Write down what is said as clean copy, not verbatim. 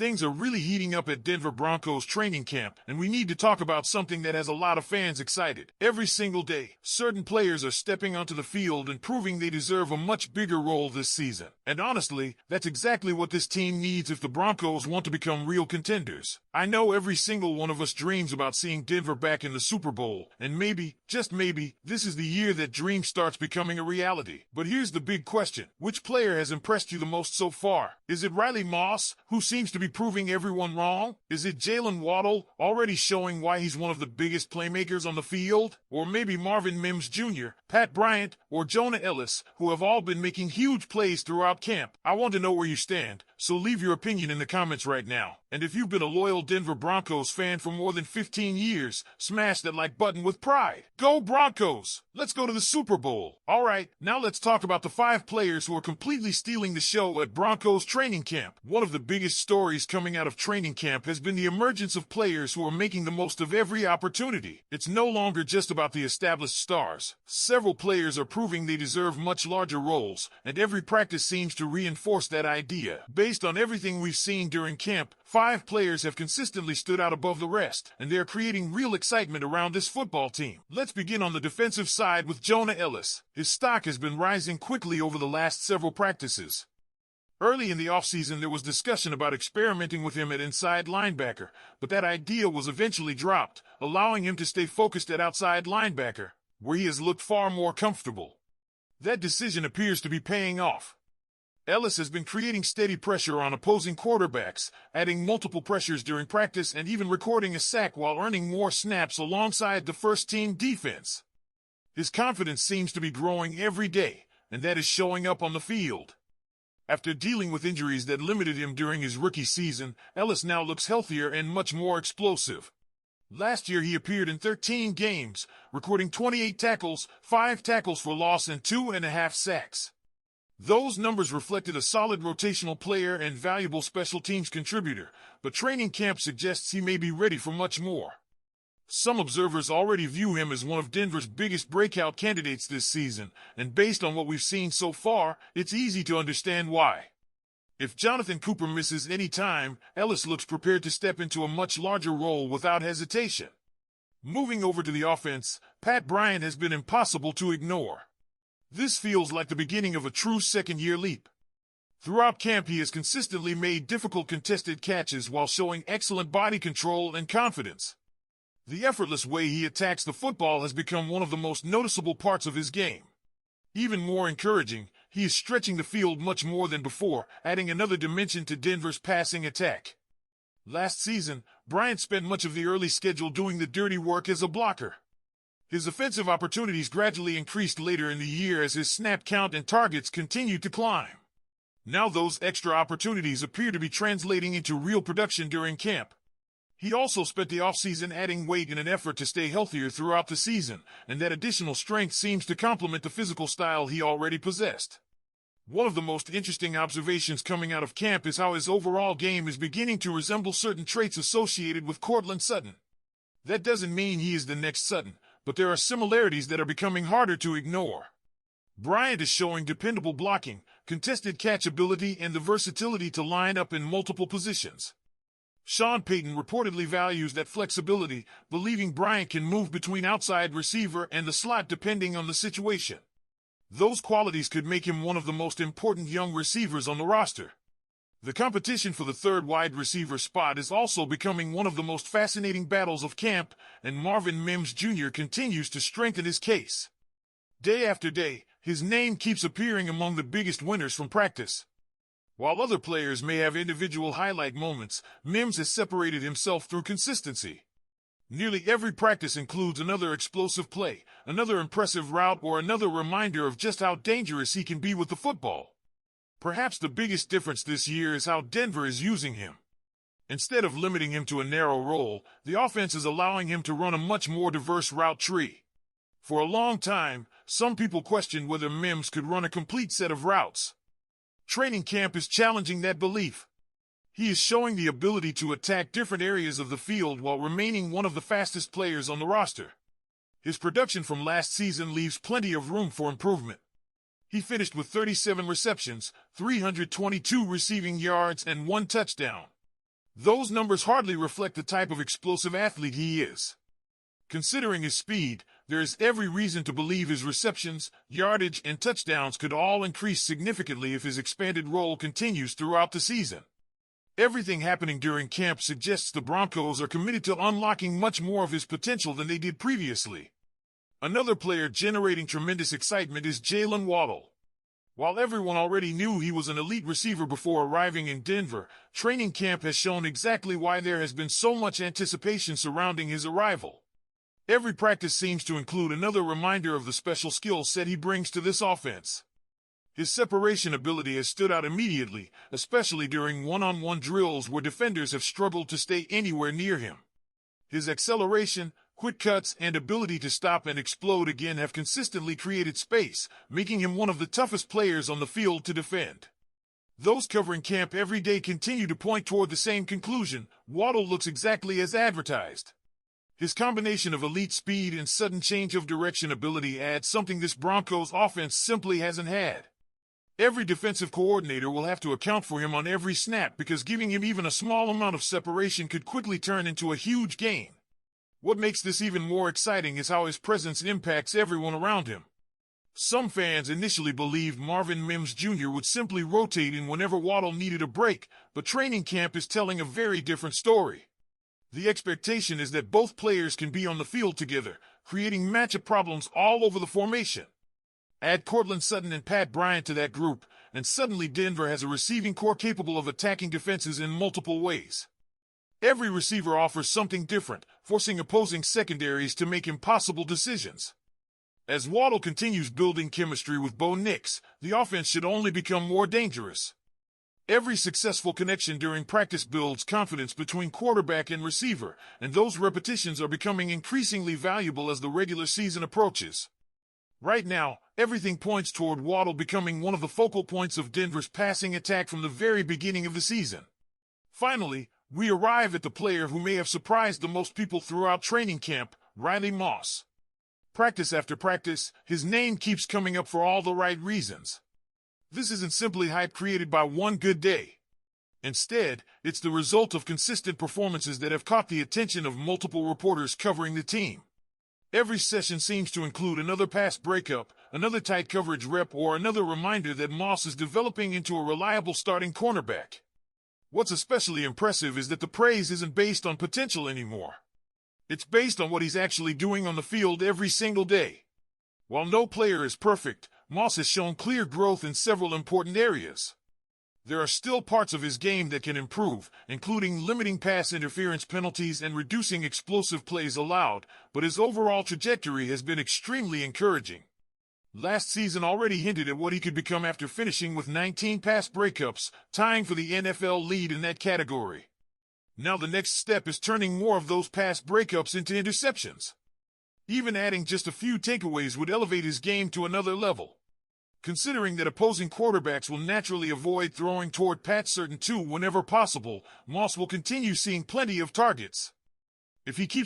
Things are really heating up at Denver Broncos training camp, and we need to talk about something that has a lot of fans excited. Every single day, certain players are stepping onto the field and proving they deserve a much bigger role this season. And honestly, that's exactly what this team needs if the Broncos want to become real contenders. I know every single one of us dreams about seeing Denver back in the Super Bowl, and maybe, just maybe, this is the year that dream starts becoming a reality. But here's the big question. Which player has impressed you the most so far? Is it Riley Moss, who seems to be proving everyone wrong? Is it Jalen Waddle, already showing why he's one of the biggest playmakers on the field? Or maybe Marvin Mims Jr., Pat Bryant, or Jonah Ellis, who have all been making huge plays throughout camp? I want to know where you stand, so leave your opinion in the comments right now. And if you've been a loyal Denver Broncos fan for more than 15 years, smash that like button with pride. Go Broncos! Let's go to the Super Bowl. Alright, now let's talk about the 5 players who are completely stealing the show at Broncos training camp. One of the biggest stories coming out of training camp has been the emergence of players who are making the most of every opportunity. It's no longer just about the established stars. Several players are proving they deserve much larger roles, and every practice seems to reinforce that idea. Based on everything we've seen during camp, 5 players have consistently stood out above the rest, and they're creating real excitement around this football team. Let's begin on the defensive side with Jonah Ellis. His stock has been rising quickly over the last several practices. Early in the offseason, there was discussion about experimenting with him at inside linebacker, but that idea was eventually dropped, allowing him to stay focused at outside linebacker, where he has looked far more comfortable. That decision appears to be paying off. Ellis has been creating steady pressure on opposing quarterbacks, adding multiple pressures during practice and even recording a sack while earning more snaps alongside the first-team defense. His confidence seems to be growing every day, and that is showing up on the field. After dealing with injuries that limited him during his rookie season, Ellis now looks healthier and much more explosive. Last year he appeared in 13 games, recording 28 tackles, 5 tackles for loss and 2.5 sacks. Those numbers reflected a solid rotational player and valuable special teams contributor, but training camp suggests he may be ready for much more. Some observers already view him as one of Denver's biggest breakout candidates this season, and based on what we've seen so far, it's easy to understand why. If Jonathan Cooper misses any time, Ellis looks prepared to step into a much larger role without hesitation. Moving over to the offense, Pat Bryant has been impossible to ignore. This feels like the beginning of a true second-year leap. Throughout camp, he has consistently made difficult contested catches while showing excellent body control and confidence. The effortless way he attacks the football has become one of the most noticeable parts of his game. Even more encouraging, he is stretching the field much more than before, adding another dimension to Denver's passing attack. Last season, Bryant spent much of the early schedule doing the dirty work as a blocker. His offensive opportunities gradually increased later in the year as his snap count and targets continued to climb. Now those extra opportunities appear to be translating into real production during camp. He also spent the offseason adding weight in an effort to stay healthier throughout the season, and that additional strength seems to complement the physical style he already possessed. One of the most interesting observations coming out of camp is how his overall game is beginning to resemble certain traits associated with Courtland Sutton. That doesn't mean he is the next Sutton, but there are similarities that are becoming harder to ignore. Bryant is showing dependable blocking, contested catch ability, and the versatility to line up in multiple positions. Sean Payton reportedly values that flexibility, believing Bryant can move between outside receiver and the slot depending on the situation. Those qualities could make him one of the most important young receivers on the roster. The competition for the third wide receiver spot is also becoming one of the most fascinating battles of camp, and Marvin Mims Jr. continues to strengthen his case. Day after day, his name keeps appearing among the biggest winners from practice. While other players may have individual highlight moments, Mims has separated himself through consistency. Nearly every practice includes another explosive play, another impressive route, or another reminder of just how dangerous he can be with the football. Perhaps the biggest difference this year is how Denver is using him. Instead of limiting him to a narrow role, the offense is allowing him to run a much more diverse route tree. For a long time, some people questioned whether Mims could run a complete set of routes. Training camp is challenging that belief. He is showing the ability to attack different areas of the field while remaining one of the fastest players on the roster. His production from last season leaves plenty of room for improvement. He finished with 37 receptions, 322 receiving yards, and 1 touchdown. Those numbers hardly reflect the type of explosive athlete he is. Considering his speed, there is every reason to believe his receptions, yardage, and touchdowns could all increase significantly if his expanded role continues throughout the season. Everything happening during camp suggests the Broncos are committed to unlocking much more of his potential than they did previously. Another player generating tremendous excitement is Jalen Waddle. While everyone already knew he was an elite receiver before arriving in Denver, training camp has shown exactly why there has been so much anticipation surrounding his arrival. Every practice seems to include another reminder of the special skill set he brings to this offense. His separation ability has stood out immediately, especially during one-on-one drills where defenders have struggled to stay anywhere near him. His acceleration, quick cuts, and ability to stop and explode again have consistently created space, making him one of the toughest players on the field to defend. Those covering camp every day continue to point toward the same conclusion: Waddle looks exactly as advertised. His combination of elite speed and sudden change of direction ability adds something this Broncos offense simply hasn't had. Every defensive coordinator will have to account for him on every snap because giving him even a small amount of separation could quickly turn into a huge gain. What makes this even more exciting is how his presence impacts everyone around him. Some fans initially believed Marvin Mims Jr. would simply rotate in whenever Waddle needed a break, but training camp is telling a very different story. The expectation is that both players can be on the field together, creating matchup problems all over the formation. Add Courtland Sutton and Pat Bryant to that group, and suddenly Denver has a receiving core capable of attacking defenses in multiple ways. Every receiver offers something different, forcing opposing secondaries to make impossible decisions. As Waddle continues building chemistry with Bo Nix, the offense should only become more dangerous. Every successful connection during practice builds confidence between quarterback and receiver, and those repetitions are becoming increasingly valuable as the regular season approaches. Right now, everything points toward Waddle becoming one of the focal points of Denver's passing attack from the very beginning of the season. Finally, we arrive at the player who may have surprised the most people throughout training camp, Riley Moss. Practice after practice, his name keeps coming up for all the right reasons. This isn't simply hype created by one good day. Instead, it's the result of consistent performances that have caught the attention of multiple reporters covering the team. Every session seems to include another pass breakup, another tight coverage rep, or another reminder that Moss is developing into a reliable starting cornerback. What's especially impressive is that the praise isn't based on potential anymore. It's based on what he's actually doing on the field every single day. While no player is perfect, Moss has shown clear growth in several important areas. There are still parts of his game that can improve, including limiting pass interference penalties and reducing explosive plays allowed, but his overall trajectory has been extremely encouraging. Last season already hinted at what he could become after finishing with 19 pass breakups, tying for the NFL lead in that category. Now the next step is turning more of those pass breakups into interceptions. Even adding just a few takeaways would elevate his game to another level. Considering that opposing quarterbacks will naturally avoid throwing toward Pat Certain 2 whenever possible, Moss will continue seeing plenty of targets. If he keeps